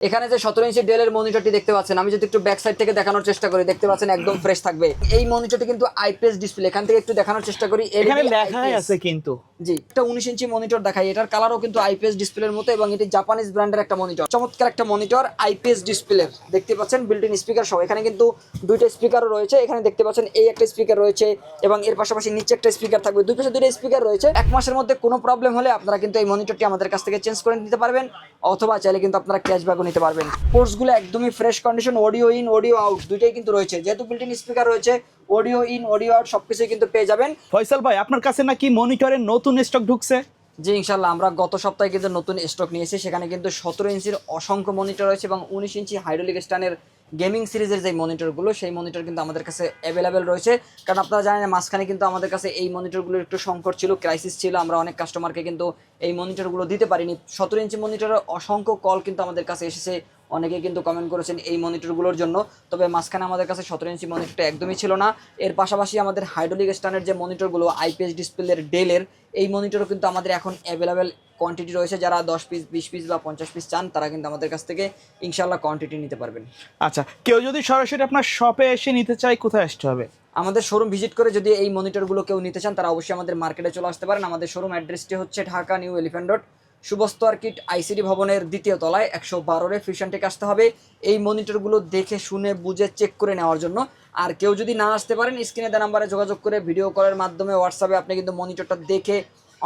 এখানে যে 17 ইঞ্চি ডেলের মনিটরটি দেখতে পাচ্ছেন, আমি যদি একটু ব্যাক সাইড থেকে দেখানোর চেষ্টা করি, দেখতে পাচ্ছেন একদম ফ্রেশ থাকবে। এই মনিটরটি কিন্তু আইপিএস ডিসপ্লে। এখান থেকে একটু দেখানোর চেষ্টা করি, এখানে লেখাই আছে কিন্তু। জি, একটা 19 ইঞ্চি মনিটর দেখাই। এটার কালারও কিন্তু আইপিএস ডিসপ্লের মতো এবং এটি জাপানিজ ব্র্যান্ডের একটা মনিটর। চমৎকার একটা মনিটর আইপিএস ডিসপ্লে, দেখতে পাচ্ছেন বিল্ট ইন স্পিকার সহ। এখানে কিন্তু দুইটা স্পিকারও রয়েছে। এখানে দেখতে পাচ্ছেন এই একটা স্পিকার রয়েছে এবং এর পাশাপাশি নিচে একটা স্পিকার থাকবে। দুই পাশে দুইটা স্পিকার রয়েছে। এক মাসের মধ্যে কোনো প্রবলেম হলে আপনারা কিন্তু এই মনিটরটি আমাদের কাছ থেকে চেঞ্জ করে নিতে পারবেন, অথবা চাইলে কিন্তু আপনারা ক্যাশব্যাকও নিতে পারবেন। পোর্টসগুলো একদমই fresh condition, audio in audio out দুইটাই কিন্তু রয়েছে। যেহেতু বিল্ট ইন স্পিকার রয়েছে, অডিও ইন অডিও আউট সবকিছুই কিন্তু পেয়ে যাবেন। ফয়সাল ভাই, আপনার কাছে নাকি মনিটরের নতুন স্টক ঢুকছে? জি ইনশাল্লাহ, আমরা গত সপ্তাহে কিন্তু নতুন স্টক নিয়েছি। সেখানে কিন্তু 17 ইঞ্চির অসংখ্য মনিটর রয়েছে এবং 19 ইঞ্চি হাইড্রোলিক স্ট্যান্ডের গেমিং সিরিজের যে মনিটরগুলো, সেই মনিটর কিন্তু আমাদের কাছে অ্যাভেলেবেল রয়েছে। কারণ আপনারা জানেন মাঝখানে কিন্তু আমাদের কাছে এই মনিটরগুলোর একটু সংকট ছিল, ক্রাইসিস ছিল। আমরা অনেক কাস্টমারকে কিন্তু এই মনিটরগুলো দিতে পারিনি। 17 ইঞ্চি মনিটরের অসংখ্য কল কিন্তু আমাদের কাছে এসেছে, অনেকে কিন্তু কমেন্ট করেছেন এই মনিটরগুলোর জন্য। তবে মাঝখানে আমাদের কাছে 17 ইঞ্চি মনিটরটা একদমই ছিল না। এর পাশাপাশি আমাদের হাইড্রোলিক স্ট্যান্ডের যে মনিটরগুলো আইপিএস ডিসপ্লের ডেলের, এই মনিটরও কিন্তু আমাদের এখন অ্যাভেলেবেল কোয়ান্টিটি রয়েছে। যারা 10 পিস 20 পিস বা 50 পিস চান, তারা কিন্তু আমাদের কাছ থেকে ইনশাল্লাহ কোয়ান্টিটি নিতে পারবেন। আচ্ছা, কেউ যদি সরাসরি আপনার শপে এসে নিতে চায়, কোথায় আসতে হবে? আমাদের শোরুম ভিজিট করে যদি এই মনিটরগুলো কেউ নিতে চান, তারা অবশ্যই আমাদের মার্কেটে চলে আসতে পারেন। আমাদের শোরুম অ্যাড্রেসটি হচ্ছে Dhaka new elephant road, সুবস্ত আর্কিট ICD ভবনের 2য় তলায় 112 ফিউশন টেক আসতে হবে এই মনিটরগুলো দেখে শুনে বুঝে চেক করে নেওয়ার জন্য। আর কেউ যদি না আসতে পারেন, স্ক্রিনে দেওয়া নাম্বারে যোগাযোগ করে ভিডিও কলের মাধ্যমে হোয়াটসঅ্যাপে আপনি কিন্তু মনিটরটা দেখে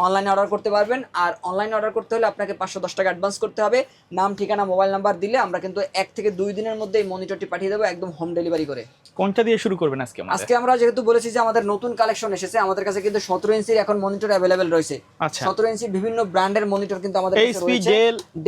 অনলাইনে অর্ডার করতে পারবেন। আর অনলাইনে অর্ডার করতে হলে আপনাকে 510 টাকা অ্যাডভান্স করতে হবে। নাম, ঠিকানা, মোবাইল নাম্বার দিলে আমরা কিন্তু 1 থেকে 2 দিনের মধ্যে এই মনিটরটি পাঠিয়ে দেবো, একদম হোম ডেলিভারি করে। কোনটা দিয়ে শুরু করবেন আজকে? আজকে আমরা যেহেতু বলেছি যে আমাদের নতুন কালেকশন এসেছে, আমাদের কাছে কিন্তু 17 ইঞ্চির এখন মনিটর অ্যাভেলেবেল রয়েছে। আচ্ছা, 17 ইঞ্চি বিভিন্ন ব্র্যান্ডের মনিটর কিন্তু আমাদের কাছে এইচপি, রয়েছে।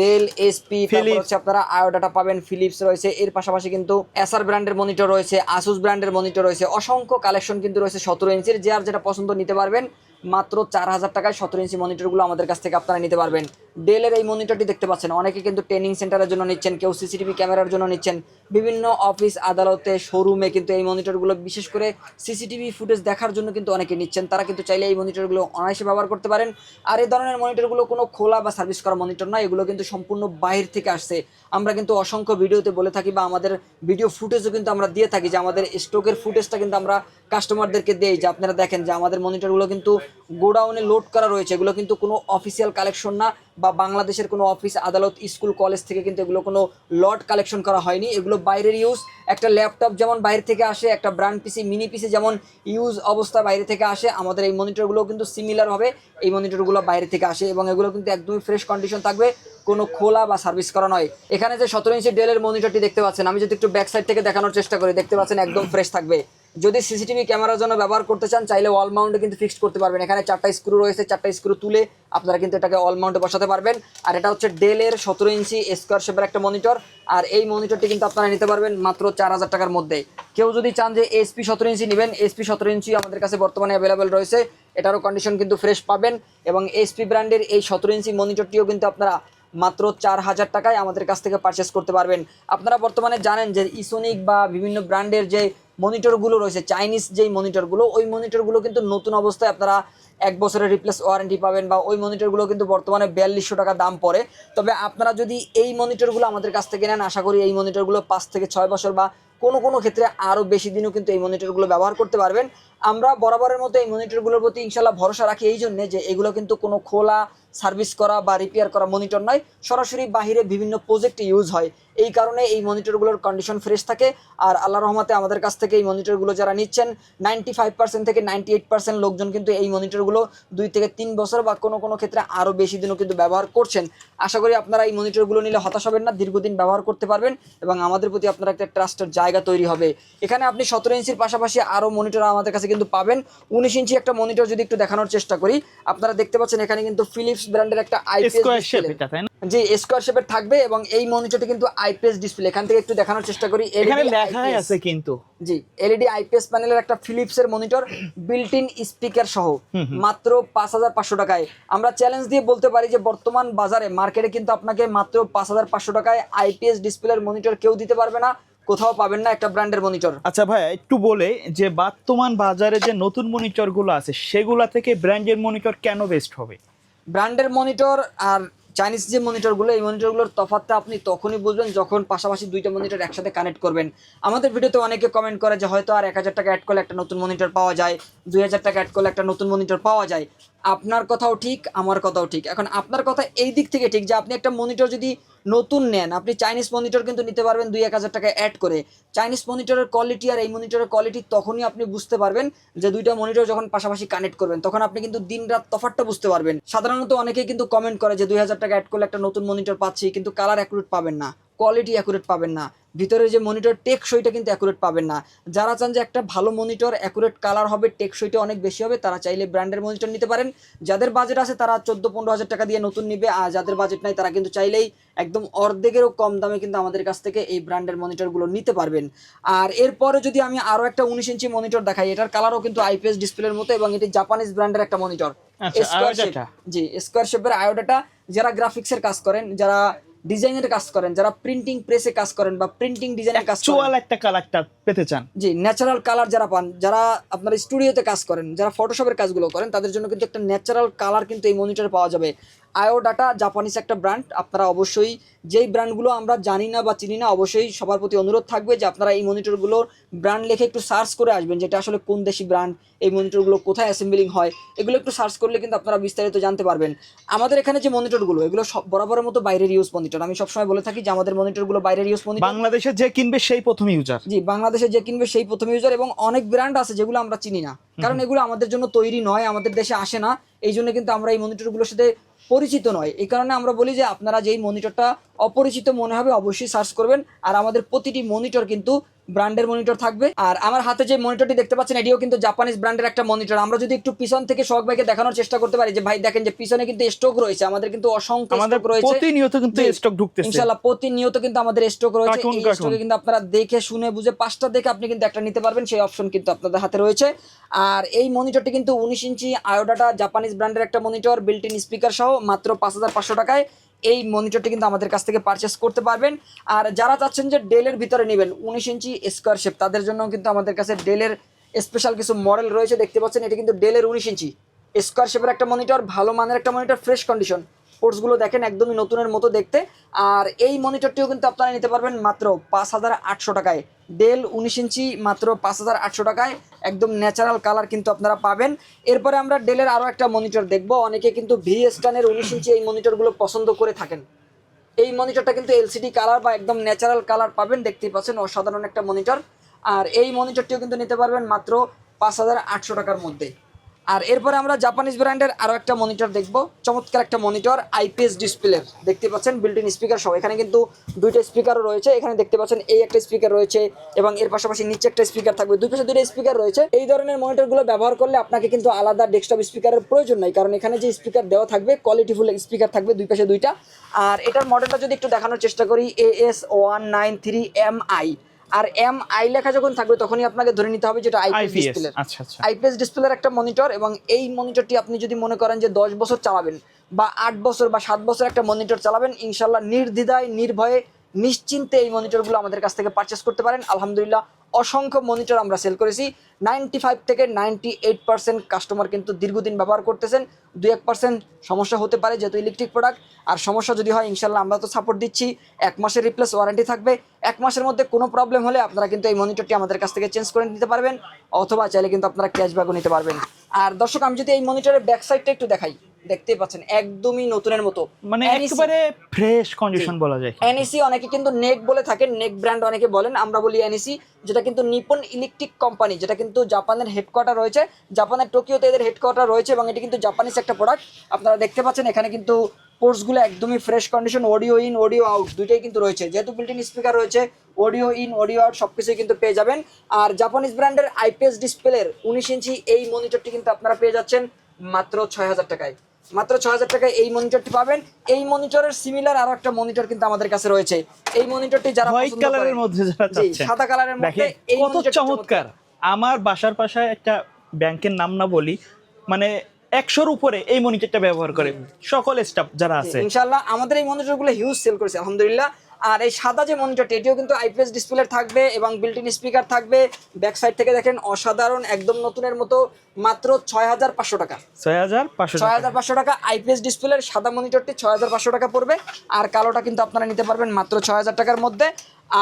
ডেল, এসপি, তারপর হচ্ছে আপনারা আয়োডাটা পাবেন, ফিলিপস রয়েছে। এর পাশাপাশি কিন্তু এসার ব্র্যান্ডের মনিটর রয়েছে, আসুস ব্র্যান্ডের মনিটর রয়েছে। অসংখ্য কালেকশন কিন্তু রয়েছে 17 ইঞ্চির। যে আর যেটা পছন্দ নিতে পারবেন। মাত্র 4000 টাকায় 17 ইঞ্চি মনিটরগুলো আমাদের কাছ থেকে আপনারা নিতে পারবেন। ডেলের এই মনিটরটি দেখতে পাচ্ছেন, অনেকে কিন্তু ট্রেনিং সেন্টারের জন্য নিচ্ছেন, কেউ সিসিটিভি ক্যামেরার জন্য নিচ্ছেন। বিভিন্ন অফিস আদালতে, শোরুমে কিন্তু এই মনিটরগুলো বিশেষ করে সিসিটিভি ফুটেজ দেখার জন্য কিন্তু অনেকে নিচ্ছেন। তারা কিন্তু চাইলে এই মনিটরগুলো অনায়াসে ব্যবহার করতে পারেন। আর এই ধরনের মনিটরগুলো কোনো খোলা বা সার্ভিস করা মনিটর নয়, এগুলো কিন্তু সম্পূর্ণ বাইরে থেকে আসছে। আমরা কিন্তু অসংখ্য ভিডিওতে বলে থাকি বা আমাদের ভিডিও ফুটেজও কিন্তু আমরা দিয়ে থাকি যে আমাদের স্টকের ফুটেজটা কিন্তু আমরা কাস্টমারদেরকে দেই, যে আপনারা দেখেন যে আমাদের মনিটরগুলো কিন্তু গোডাউনে লোড করা রয়েছে। এগুলো কিন্তু কোনো অফিসিয়াল কালেকশন না, বা বাংলাদেশের কোনো অফিস আদালত, স্কুল, কলেজ থেকে কিন্তু এগুলো কোনো লট কালেকশন করা হয়নি। এগুলো বাইরের ইউজ। একটা ল্যাপটপ যেমন বাইরে থেকে আসে, একটা ব্র্যান্ড পিসি, মিনি পিসি যেমন ইউজ অবস্থা বাইরে থেকে আসে, আমাদের এই মনিটরগুলো কিন্তু সিমিলারভাবে এই মনিটরগুলো বাইরে থেকে আসে এবং এগুলো কিন্তু একদমই ফ্রেশ কন্ডিশন থাকবে, কোনো খোলা বা সার্ভিস করা নয়। এখানে যে 17 ইঞ্চি ডেলের মনিটরটি দেখতে পাচ্ছেন, আমি যদি একটু ব্যাক সাইড থেকে দেখানোর চেষ্টা করি, দেখতে পাচ্ছেন একদম ফ্রেশ থাকবে। যদি সিসিটিভি ক্যামেরার জন্য ব্যবহার করতে চান, চাইলে ওয়াল মাউন্টে কিন্তু ফিক্সড করতে পারবেন। এখানে 4টা স্ক্রু রয়েছে, 4টা স্ক্রু তুলে আপনারা কিন্তু এটাকে ওয়াল মাউন্টে বসাতে পারবেন। আর এটা হচ্ছে ডেলের 17 ইঞ্চি স্কোয়ার শেপের একটা মনিটর। আর এই মনিটরটি কিন্তু আপনারা নিতে পারবেন মাত্র 4000 টাকার মধ্যে। কেউ যদি চান যে এসপি 17 ইঞ্চি নেবেন, এসপি 17 ইঞ্চি আমাদের কাছে বর্তমানে অ্যাভেলেবেল রয়েছে। এটারও কন্ডিশন কিন্তু ফ্রেশ পাবেন এবং এসপি ব্র্যান্ডের এই 17 ইঞ্চি মনিটরটিও কিন্তু আপনারা মাত্র 4000 টাকায় আমাদের কাছ থেকে পারচেস করতে পারবেন। আপনারা বর্তমানে জানেন যে ইসোনিক বা বিভিন্ন ব্র্যান্ডের যে মনিটরগুলো রয়েছে, চাইনিজ যেই মনিটরগুলো, ওই মনিটরগুলো কিন্তু নতুন অবস্থায় আপনারা 1 বছরের রিপ্লেস ওয়ারেন্টি পাবেন, বা ওই মনিটরগুলো কিন্তু বর্তমানে 4200 টাকা দাম পড়ে। তবে আপনারা যদি এই মনিটরগুলো আমাদের কাছ থেকে নেন, আশা করি এই মনিটরগুলো 5 থেকে 6 বছর বা কোনো ক্ষেত্রে আরও বেশি দিনও কিন্তু এই মনিটরগুলো ব্যবহার করতে পারবেন। আমরা বরাবরের মতো এই মনিটরগুলোর প্রতি ইনশাল্লাহ ভরসা রাখি এই জন্যে যে এগুলো কিন্তু কোনো খোলা, সার্ভিস করা বা রিপেয়ার করা মনিটর নয়, সরাসরি বাহিরে বিভিন্ন প্রজেক্টে ইউজ হয়। এই কারণে এই মনিটরগুলোর কন্ডিশন ফ্রেশ থাকে। আর আল্লাহ রহমতে আমাদের কাছ থেকে এই মনিটরগুলো যারা নিচ্ছেন, 95% থেকে 98% লোকজন কিন্তু এই মনিটরগুলো 2 থেকে 3 বছর বা কোনো ক্ষেত্রে আরও বেশি দিনও কিন্তু ব্যবহার করছেন। আশা করি আপনারা এই মনিটরগুলো নিলে হতাশ হবেন না, দীর্ঘদিন ব্যবহার করতে পারবেন এবং আমাদের প্রতি আপনার একটা ট্রাস্টের জায়গা তৈরি হবে। এখানে আপনি 17 ইঞ্চির পাশাপাশি আরও মনিটর আমাদের কাছে কিন্তু পাবেন। 19 ইঞ্চি একটা মনিটর যদি একটু দেখানোর চেষ্টা করি, আপনারা দেখতে পাচ্ছেন এখানে কিন্তু ফিলিপস ব্র্যান্ডের একটা আইপিএস জি স্কোয়ার শেপের থাকবে এবং এই মনিটরটি কিন্তু আইপিএস ডিসপ্লে। এখান থেকে একটু দেখানোর চেষ্টা করি, এখানে লেখাই আছে কিন্তু। জি, এলইডি আইপিএস প্যানেলের একটা ফিলিপসের মনিটর, বিল্ট ইন স্পিকার সহ, মাত্র 5500 টাকায়। আমরা চ্যালেঞ্জ দিয়ে বলতে পারি যে বর্তমান বাজারে মার্কেটে কিন্তু আপনাকে মাত্র 5500 টাকায় আইপিএস ডিসপ্লের মনিটর কেউ দিতে পারবে না, কোথাও পাবেন না একটা ব্র্যান্ডের মনিটর। আচ্ছা ভাই, একটু বলে যে বর্তমান বাজারে যে নতুন মনিটরগুলো আছে, সেগুলা থেকে ব্র্যান্ডের মনিটর কেন বেস্ট হবে? ব্র্যান্ডের মনিটর আর চাইনিজ যে মনিটরগুলো, এই মনিটরগুলোর তফাৎটা আপনি তখনই বুঝবেন যখন পাশাপাশি দুইটা মনিটর একসাথে কানেক্ট করবেন। আমাদের ভিডিওতে অনেকে কমেন্ট করে যে হয়তো আর 1000 টাকা অ্যাড করলে একটা নতুন মনিটর পাওয়া যায়, 2000 টাকা অ্যাড করলে একটা নতুন মনিটর পাওয়া যায়। আপনার কথাও ঠিক, আমার কথাও ঠিক। এখন আপনার কথা এই দিক থেকে ঠিক যে আপনি একটা মনিটর যদি নতুন নেন, আপনি চাইনিজ মনিটর কিন্তু নিতে পারবেন 2-1000 টাকা অ্যাড করে। চাইনিজ মনিটরের কোয়ালিটি আর এই মনিটরের কোয়ালিটি তখনই আপনি বুঝতে পারবেন যে দুইটা মনিটর যখন পাশাপাশি কানেক্ট করবেন, তখন আপনি কিন্তু দিন রাত তফাৎটা বুঝতে পারবেন। সাধারণত অনেকেই কিন্তু কমেন্ট করে যে 2000 টাকা অ্যাড করলে একটা নতুন মনিটর পাচ্ছি, কিন্তু কালার অ্যাকুরেট পাবেন না, কোয়ালিটি অ্যাকুরেট পাবেন না, ভিতরে যে মনিটর টেকসইটা কিন্তু অ্যাকুরেট পাবেন না। যারা চান যে একটা ভালো মনিটর, অ্যাকুরেট কালার হবে, টেকসইটা অনেক বেশি হবে, তারা চাইলে ব্র্যান্ডের মনিটর নিতে পারেন। যাদের বাজেট আছে তারা 14-15 হাজার টাকা দিয়ে নতুন নিবে, আর যাদের বাজেট নাই তারা কিন্তু চাইলেই একদম অর্ধেকেরও কম দামে কিন্তু আমাদের কাছ থেকে এই ব্র্যান্ডের মনিটরগুলো নিতে পারবেন। আর এরপরে যদি আমি আরও একটা 19 ইঞ্চি মনিটর দেখাই, এটার কালারও কিন্তু আইপিএস ডিসপ্লের মতো, এবং এটি জাপানিজ ব্র্যান্ডের একটা মনিটর। আচ্ছা, স্কোয়ার শেপ, আয়োডাটা। জি স্কোয়ার শেপের আয়োডাটা। যারা গ্রাফিক্সের কাজ করেন, যারা ডিজাইনের কাজ করেন, যারা প্রিন্টিং প্রেসে কাজ করেন বা প্রিন্টিং ডিজাইনের কাজ করেন, অ্যাকচুয়াল একটা কালারটা পেতে চান, জি ন্যাচারাল কালার যারা পান, যারা আপনার স্টুডিওতে কাজ করেন, যারা ফটোশপের কাজগুলো করেন, তাদের জন্য কিন্তু একটা ন্যাচারাল কালার কিন্তু এই মনিটরে পাওয়া যাবে। আয়োডাটা জাপানিজ একটা ব্র্যান্ড। আপনারা অবশ্যই, যেই ব্র্যান্ডগুলো আমরা জানি না বা চিনি না, অবশ্যই সবার প্রতি অনুরোধ থাকবে যে আপনারা এই মনিটরগুলোর ব্র্যান্ড লিখে একটু সার্চ করে আসবেন, যেটা আসলে কোন দেশি ব্র্যান্ড, এই মনিটরগুলো কোথায় অ্যাসেম্বলিং হয়, এগুলো একটু সার্চ করলে কিন্তু আপনারা বিস্তারিত জানতে পারবেন। আমাদের এখানে যে মনিটরগুলো, এগুলো সব বরাবরের মতো বাইরের ইউজ মনিটর। আমি সবসময় বলে থাকি যে আমাদের মনিটরগুলো বাইরের ইউজ মনিটর। বাংলাদেশে যে কিনবে সেই প্রথম ইউজার। জি, বাংলাদেশে যে কিনবে সেই প্রথম ইউজার, এবং অনেক ব্র্যান্ড আছে যেগুলো আমরা চিনি না, কারণ এগুলো আমাদের জন্য তৈরি নয়, আমাদের দেশে আসে না, এই জন্য কিন্তু আমরা এই মনিটরগুলোর সাথে পরিচিত নয়। এই কারণে আমরা বলি যে আপনারা যেই মনিটরটা অপরিচিত মনে হবে অবশ্যই সার্চ করবেন। আর আমাদের প্রতিটি মনিটর কিন্তু ব্র্যান্ডের মনিটর থাকবে। আর আমার হাতে যে মনিটরটি দেখতে পাচ্ছেন, এটিও কিন্তু জাপানিজ ব্র্যান্ডের একটা মনিটর। আমরা যদি একটু পিছন থেকে শখ ভাইকে দেখানোর চেষ্টা করতে পারি যে ভাই দেখেন যে পিছনে কিন্তু স্টক রয়েছে, আমাদের কিন্তু অসংখ্য আমাদের স্টক রয়েছে, প্রতিনিয়ত কিন্তু স্টক ঢুকতেছে ইনশাআল্লাহ প্রতিনিয়ত কিন্তু আমাদের স্টক রয়েছে। কার্টুন এই কার্টুন। স্টকে কিন্তু আপনারা দেখে শুনে বুঝে 5টা দেখে আপনি কিন্তু একটা নিতে পারবেন, সেই অপশন কিন্তু আপনাদের হাতে রয়েছে। আর এই মনিটরটি কিন্তু 19 ইঞ্চি আয়োডাটা জাপানিজ ব্র্যান্ডের একটা মনিটর, বিল্ট ইন স্পিকার সহ মাত্র 5500 টাকায় এই মনিটরটি কিন্তু আমাদের কাছ থেকে পারচেস করতে পারবেন। আর যারা চাচ্ছেন যে ডেলের ভিতরে নেবেন 19 ইঞ্চি স্কোয়ার শেপ, তাদের জন্য কিন্তু আমাদের কাছে ডেলের স্পেশাল কিছু মডেল রয়েছে। দেখতে পাচ্ছেন এটি কিন্তু ডেলের 19 ইঞ্চি স্কোয়ার শেপের একটা মনিটর, ভালো মানের একটা মনিটর, ফ্রেশ কন্ডিশন, পোর্টসগুলো দেখেন একদমই নতুনের মতো দেখতে। আর এই মনিটরটিও কিন্তু আপনারা নিতে পারবেন মাত্র 5800 টাকায়। ডেল 19 ইঞ্চি মাত্র 5800 টাকায়, একদম ন্যাচারাল কালার কিন্তু আপনারা পাবেন। এরপরে আমরা ডেলের আরও একটা মনিটর দেখব। অনেকে কিন্তু ভি স্টানের 19 ইঞ্চি এই মনিটরগুলো পছন্দ করে থাকেন। এই মনিটরটা কিন্তু এলসিডি কালার বা একদম ন্যাচারাল কালার পাবেন, দেখতেই পাচ্ছেন অসাধারণ একটা মনিটর। আর এই মনিটরটিও কিন্তু নিতে পারবেন মাত্র 5800 টাকার মধ্যে। আর এরপরে আমরা জাপানিজ ব্র্যান্ডের আরও একটা মনিটর দেখব, চমৎকার একটা মনিটর, আইপিএস ডিসপ্লের। দেখতে পাচ্ছেন বিল্ট ইন স্পিকার সহ, এখানে কিন্তু দুইটা স্পিকারও রয়েছে। এখানে দেখতে পাচ্ছেন এই একটা স্পিকার রয়েছে, এবং এর পাশাপাশি নিচে একটা স্পিকার থাকবে, দুই পাশে দুইটা স্পিকার রয়েছে। এই ধরনের মনিটরগুলো ব্যবহার করলে আপনাকে কিন্তু আলাদা ডেস্কটপ স্পিকারের প্রয়োজন নাই, কারণ এখানে যে স্পিকার দেওয়া থাকবে কোয়ালিটিফুল স্পিকার থাকবে দুই পাশে দুইটা। আর এটার মডেলটা যদি একটু দেখানোর চেষ্টা করি, AS193MI। আর MI লেখা যখন থাকবে তখনই আপনাকে ধরে নিতে হবে যেটা আইপিএস ডিসপ্লে। আচ্ছা আচ্ছা। আইপিএস ডিসপ্লের একটা মনিটর, এবং এই মনিটরটি আপনি যদি মনে করেন যে 10 বছর চালাবেন বা 8 বছর বা 7 বছর একটা মনিটর চালাবেন, ইনশাল্লাহ নির্দ্বিধায় নির্ভয়ে নিশ্চিন্তে এই মনিটরগুলো আমাদের কাছ থেকে পারচেস করতে পারেন। আলহামদুলিল্লাহ অসংখ্য মনিটর আমরা সেল করেছি, 95 থেকে 98% কাস্টমার কিন্তু দীর্ঘদিন ব্যবহার করতেছেন। 2-1% সমস্যা হতে পারে যেহেতু ইলেকট্রিক প্রোডাক্ট, আর সমস্যা যদি হয় ইনশাল্লাহ আমরা তো সাপোর্ট দিচ্ছি, 1 মাসের রিপ্লেস ওয়ারেন্টি থাকবে। 1 মাসের মধ্যে কোনো প্রবলেম হলে আপনারা কিন্তু এই মনিটরটি আমাদের কাছ থেকে চেঞ্জ করে নিতে পারবেন, অথবা চাইলে কিন্তু আপনারা ক্যাশব্যাকও নিতে পারবেন। আর দর্শক, আমি যদি এই মনিটরের ব্যাক সাইডটা একটু দেখাই, দেখতেই পাচ্ছেন একদমই নতুনের মতো, মানে একেবারে ফ্রেশ কন্ডিশন বলা যায়। এনইসি অনেকে কিন্তু নেক বলে থাকেন, নেক ব্র্যান্ড অনেকে বলেন, আমরা বলি এনইসি, যেটা কিন্তু নিপন ইলেকট্রিক কোম্পানি, যেটা কিন্তু জাপানের হেডকোয়ার্টার রয়েছে, জাপানের টোকিওতে এদের হেডকোয়ার্টার রয়েছে, এবং এটি কিন্তু জাপানিজ একটা প্রোডাক্ট। আপনারা দেখতে পাচ্ছেন এখানে কিন্তু পোর্টসগুলো একদমই fresh condition, audio in audio out দুইটাই কিন্তু রয়েছে, যেহেতু বিল্ট ইন স্পিকার রয়েছে, অডিও ইন অডিও আউট সব কিছুই কিন্তু পেয়ে যাবেন। আর জাপানিজ ব্র্যান্ডের আইপিএস ডিসপ্লের 19 ইঞ্চি এই মনিটরটি কিন্তু আপনারা পেয়ে যাচ্ছেন মাত্র 6000 টাকায়। মাত্র 6000 টাকায় এই মনিটরটি পাবেন। এই মনিটরের সিমিলার আরো একটা মনিটর কিন্তু আমাদের কাছে রয়েছে। এই মনিটরটি যারা হোয়াইট পছন্দ কালারের করেন, মধ্যে যারা জি চাচ্ছেন, সাদা কালারের মধ্যে দেখেন এই কত মনিটরটি চমৎকার। আমার বাসার পাশে একটা ব্যাংকের নাম না বলি, মানে 100-র উপরে এই মনিটরটা ব্যবহার করে সকল স্টাফ যারা আছে। ইনশাআল্লাহ আমাদের এই মনিটরগুলো হিউজ সেল করেছে আলহামদুলিল্লাহ। আর এই সাদা যে মনিটরটি এটিও কিন্তু আইপিএস ডিসপ্লে থাকবে এবং বিল্ট ইন স্পিকার থাকবে। ব্যাক সাইড থেকে দেখেন অসাধারণ একদম নতুনের মতো, মাত্র 6500 টাকা। 6500 টাকা আইপিএস ডিসপ্লের সাদা মনিটরটি 6500 টাকা পড়বে। আর কালোটা কিন্তু আপনারা নিতে পারবেন মাত্র 6000 টাকার মধ্যে।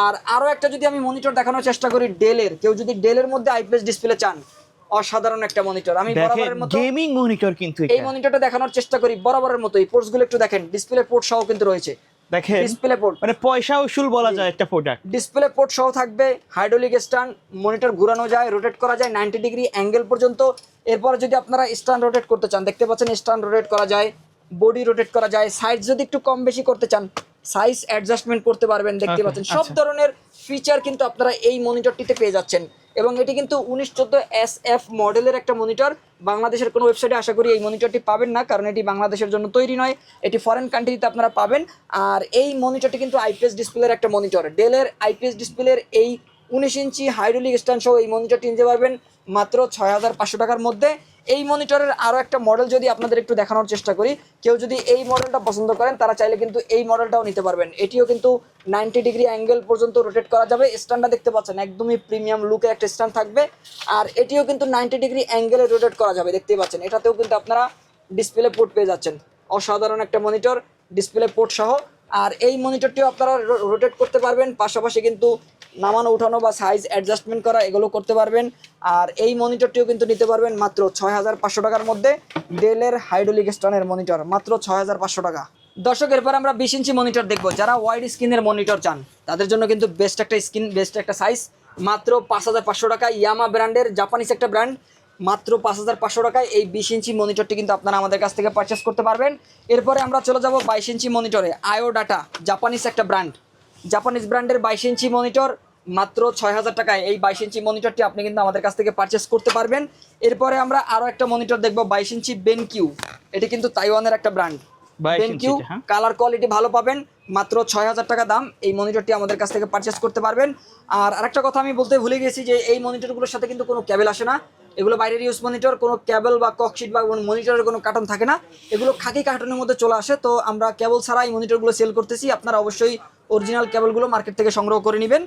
আর আরও একটা যদি আমি মনিটর দেখানোর চেষ্টা করি ডেলের, কেউ যদি ডেলের মধ্যে আইপিএস ডিসপ্লে চান, অসাধারণ একটা মনিটর। আমি বরাবরের মতো গেমিং মনিটর কিন্তু এই মনিটরটা দেখানোর চেষ্টা করি বরাবরের মতো। এই পোর্টসগুলো একটু দেখেন, ডিসপ্লে পোর্ট সহ কিন্তু রয়েছে। দেখেন ডিসপ্লে পোর্ট মানে পয়সা উসুল বলা যায় একটা প্রোডাক্ট। ডিসপ্লে পোর্ট সহ থাকবে, হাইড্রোলিক স্ট্যান্ড, মনিটর ঘোরানো যায়, রোটেট করা যায় 90 ডিগ্রি অ্যাঙ্গেল পর্যন্ত। এরপর যদি আপনারা স্ট্যান্ড রোটেট করতে চান, দেখতে পাচ্ছেন স্ট্যান্ড রোটেট করা যায়, বডি রোটেট করা যায়। সাইজ যদি একটু কম বেশি করতে চান, সাইজ অ্যাডজাস্টমেন্ট করতে পারবেন। দেখতে পাচ্ছেন সব ধরনের ফিচার কিন্তু আপনারা এই মনিটরটিতে পেয়ে যাচ্ছেন। এবং এটি কিন্তু 1914 SF মডেলের একটা মনিটর। বাংলাদেশের কোনো ওয়েবসাইটে আশা করি এই মনিটরটি পাবেন না, কারণ এটি বাংলাদেশের জন্য তৈরি নয়, এটি ফরেন কান্ট্রিতে আপনারা পাবেন। আর এই মনিটরটি কিন্তু আইপিএস ডিসপ্লের একটা মনিটর। ডেলের আইপিএস ডিসপ্লের এই 19 ইঞ্চি হাইড্রোলিক স্ট্যান্ড সহ এই মনিটরটি নিতে পারবেন মাত্র 6500 টাকার মধ্যে। এই মনিটরের আরও একটা মডেল যদি আপনাদের একটু দেখানোর চেষ্টা করি, কেউ যদি এই মডেলটা পছন্দ করেন তারা চাইলে কিন্তু এই মডেলটাও নিতে পারবেন। এটিও কিন্তু 90 ডিগ্রি অ্যাঙ্গেল পর্যন্ত রোটেট করা যাবে। স্ট্যান্ডটা দেখতে পাচ্ছেন একদমই প্রিমিয়াম লুকের একটা স্ট্যান্ড থাকবে। আর এটিও কিন্তু 90 ডিগ্রি অ্যাঙ্গেলে রোটেট করা যাবে, দেখতে পাচ্ছেন। এটাতেও কিন্তু আপনারা ডিসপ্লে পোর্ট পেয়ে যাচ্ছেন। অসাধারণ একটা মনিটর, ডিসপ্লে পোর্ট সহ। আর এই মনিটরটিও আপনারা রোটেট করতে পারবেন, পাশাপাশি কিন্তু নামানো উঠানো বা সাইজ অ্যাডজাস্টমেন্ট করা এগুলো করতে পারবেন। আর এই মনিটরটিও কিন্তু নিতে পারবেন মাত্র 6500 টাকার মধ্যে। ডেলের হাইড্রোলিক স্ট্যান্ডের মনিটর মাত্র 6500 টাকা। দর্শক, এরপর আমরা 20 ইঞ্চি মনিটর দেখবো। যারা ওয়াইড স্ক্রিনের মনিটর চান তাদের জন্য কিন্তু বেস্ট একটা স্ক্রিন, বেস্ট একটা সাইজ, মাত্র 5500 টাকা। ইয়ামা ব্র্যান্ডের, জাপানিজ একটা ব্র্যান্ড, মাত্র 5500 টাকায় এই 20 ইঞ্চি মনিটরটি কিন্তু আপনারা আমাদের কাছ থেকে পারচেস করতে পারবেন। এরপরে আমরা চলে যাব 22 ইঞ্চি মনিটরে। আয়ো ডাটা, জাপানিজ একটা ব্র্যান্ড, জাপানিজ ব্র্যান্ডের 22 ইঞ্চি মনিটর মাত্র 6000 টাকায়। এই 22 ইঞ্চি মনিটরটি আপনি কিন্তু আমাদের কাছ থেকে পারচেস করতে পারবেন। এরপরে আমরা আরও একটা মনিটর দেখব 22 ইঞ্চি বেনকিউ। এটি কিন্তু তাইওয়ানের একটা ব্র্যান্ড। বেনকিউ, কালার কোয়ালিটি ভালো পাবেন, মাত্র 6000 টাকা দাম। এই মনিটরটি আমাদের কাছ থেকে পারচেস করতে পারবেন। আর আরেকটা কথা আমি বলতে ভুলে গেছি যে এই মনিটরগুলোর সাথে কিন্তু কোনো কেবল আসে না। এগুলো বাইরের ইউজ মনিটর, কোনো কেবল বা ককশিট বা মনিটরের কোনো কার্টন থাকে না, এগুলো খাকি কার্টনের মধ্যে চলে আসে। তো আমরা কেবল ছাড়া এই মনিটরগুলো সেল করতেছি, আপনারা অবশ্যই অরিজিনাল কেবলগুলো মার্কেট থেকে সংগ্রহ করে নেবেন।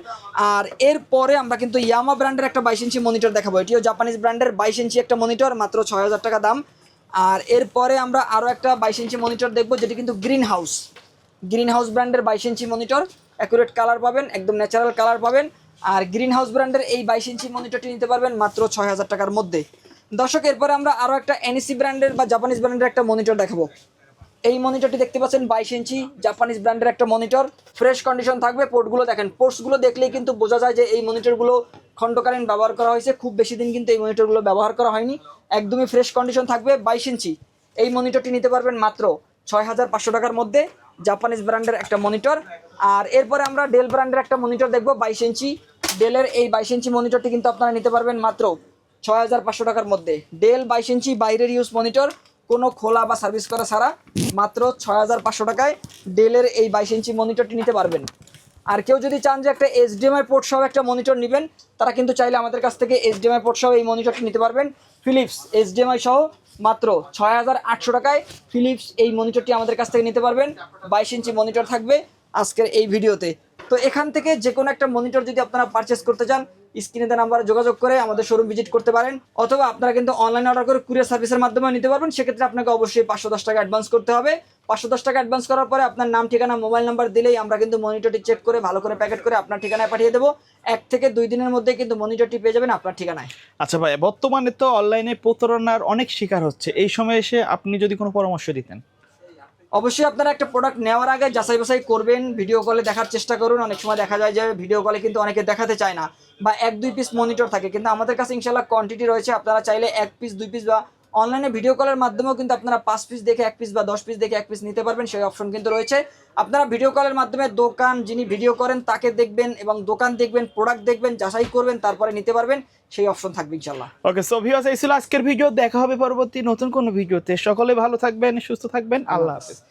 আর এরপরে আমরা কিন্তু ইয়ামা ব্র্যান্ডের একটা 22 ইঞ্চি মনিটর দেখাবো। এটিও জাপানিজ ব্র্যান্ডের 22 ইঞ্চি একটা মনিটর, মাত্র 6000 টাকা দাম। আর এরপরে আমরা আরও একটা 22 ইঞ্চি মনিটর দেখবো, যেটি কিন্তু গ্রিন হাউস ব্র্যান্ডের 22 ইঞ্চি মনিটর। অ্যাকুরেট কালার পাবেন, একদম ন্যাচারাল কালার পাবেন। আর গ্রিন হাউস ব্র্যান্ডের এই 22 ইঞ্চি মনিটরটি নিতে পারবেন মাত্র 6000 টাকার মধ্যে। দর্শক, এরপরে আমরা আরও একটা এনইসি ব্র্যান্ডের বা জাপানিজ ব্র্যান্ডের একটা মনিটর দেখাবো। এই মনিটরটি দেখতে পাচ্ছেন 22 ইঞ্চি জাপানিজ ব্র্যান্ডের একটা মনিটর, ফ্রেশ কন্ডিশন থাকবে। পোর্টগুলো দেখেন, পোর্টসগুলো দেখলেই কিন্তু বোঝা যায় যে এই মনিটরগুলো খণ্ডকালীন ব্যবহার করা হয়েছে, খুব বেশি দিন কিন্তু এই মনিটরগুলো ব্যবহার করা হয়নি, একদমই ফ্রেশ কন্ডিশন থাকবে। 22 ইঞ্চি এই মনিটরটি নিতে পারবেন মাত্র 6500 টাকার মধ্যে, জাপানিজ ব্র্যান্ডের একটা মনিটর। আর এরপরে আমরা ডেল ব্র্যান্ডের একটা মনিটর দেখবো 22 ইঞ্চি। ডেলের এই 22 ইঞ্চি মনিটরটি কিন্তু আপনারা নিতে পারবেন মাত্র 6500 টাকার মধ্যে। ডেল 22 ইঞ্চি বাইরের ইউজ মনিটর, কোনো খোলা বা সার্ভিস করা ছাড়া, মাত্র 6500 টাকায় ডেলের এই 22 ইঞ্চি মনিটরটি নিতে পারবেন। আর কেউ যদি চান যে একটা HDMI পোর্ট সহ একটা মনিটর নেবেন, তারা কিন্তু চাইলে আমাদের কাছ থেকে HDMI পোর্ট সহ এই মনিটরটি নিতে পারবেন। ফিলিপস HDMI সহ মাত্র 6800 টাকায় ফিলিপস এই মনিটরটি আমাদের কাছ থেকে নিতে পারবেন। 22 ইঞ্চি মনিটর থাকবে আজকের এই ভিডিওতে। তো এখান থেকে যে কোনো একটা মনিটর যদি আপনারা পারচেস করতে চান, স্ক্রিনে দেওয়া নাম্বারে যোগাযোগ করে আমাদের শোরুম ভিজিট করতে পারেন, অথবা আপনারা কিন্তু অনলাইনে অর্ডার করে কুরিয়ার সার্ভিসের মাধ্যমে নিতে পারবেন। সেক্ষেত্রে আপনাকে অবশ্যই 510 টাকা অ্যাডভান্স করতে হবে। 510 টাকা অ্যাডভান্স করার পরে আপনার নাম, ঠিকানা, মোবাইল নাম্বার দিলেই আমরা কিন্তু মনিটরটি চেক করে ভালো করে প্যাকেট করে আপনার ঠিকানায় পাঠিয়ে দেবো। 1 থেকে 2 দিনের মধ্যে কিন্তু মনিটরটি পেয়ে যাবেন আপনার ঠিকানায়। আচ্ছা ভাই, বর্তমানে তো অনলাইনে প্রতারণার অনেক শিকার হচ্ছে, এই সময় এসে আপনি যদি কোনো পরামর্শ দিতেন। অবশ্যই আপনারা একটা প্রোডাক্ট নেওয়ার আগে যাচাই বাছাই করবেন, ভিডিও কলে দেখার চেষ্টা করুন। অনেক সময় দেখা যায় যে ভিডিও কলে কিন্তু অনেকে দেখাতে চায় না, বা 1-2 পিস মনিটর থাকে, কিন্তু আমাদের কাছে ইনশাল্লাহ কোয়ান্টিটি রয়েছে। আপনারা চাইলে 1 পিস 2 পিস বা অনলাইনে ভিডিও কলের মাধ্যমেও কিন্তু আপনারা 5 পিস দেখে 1 পিস বা 10 পিস দেখে 1 পিস নিতে পারবেন, সেই অপশন কিন্তু রয়েছে। আপনারা ভিডিও কলের মাধ্যমে দোকান যিনি ভিডিও করেন তাকে দেখবেন এবং দোকান দেখবেন, প্রোডাক্ট দেখবেন, যাচাই করবেন, তারপরে নিতে পারবেন, সেই অপশন থাকবে ইনশাল্লাহ। ওকে, সো ভিউয়ার্স, এই ছিল আজকের ভিডিও। দেখা হবে পরবর্তী নতুন কোনো ভিডিওতে। সকলে ভালো থাকবেন, সুস্থ থাকবেন। আল্লাহ হাফেজ।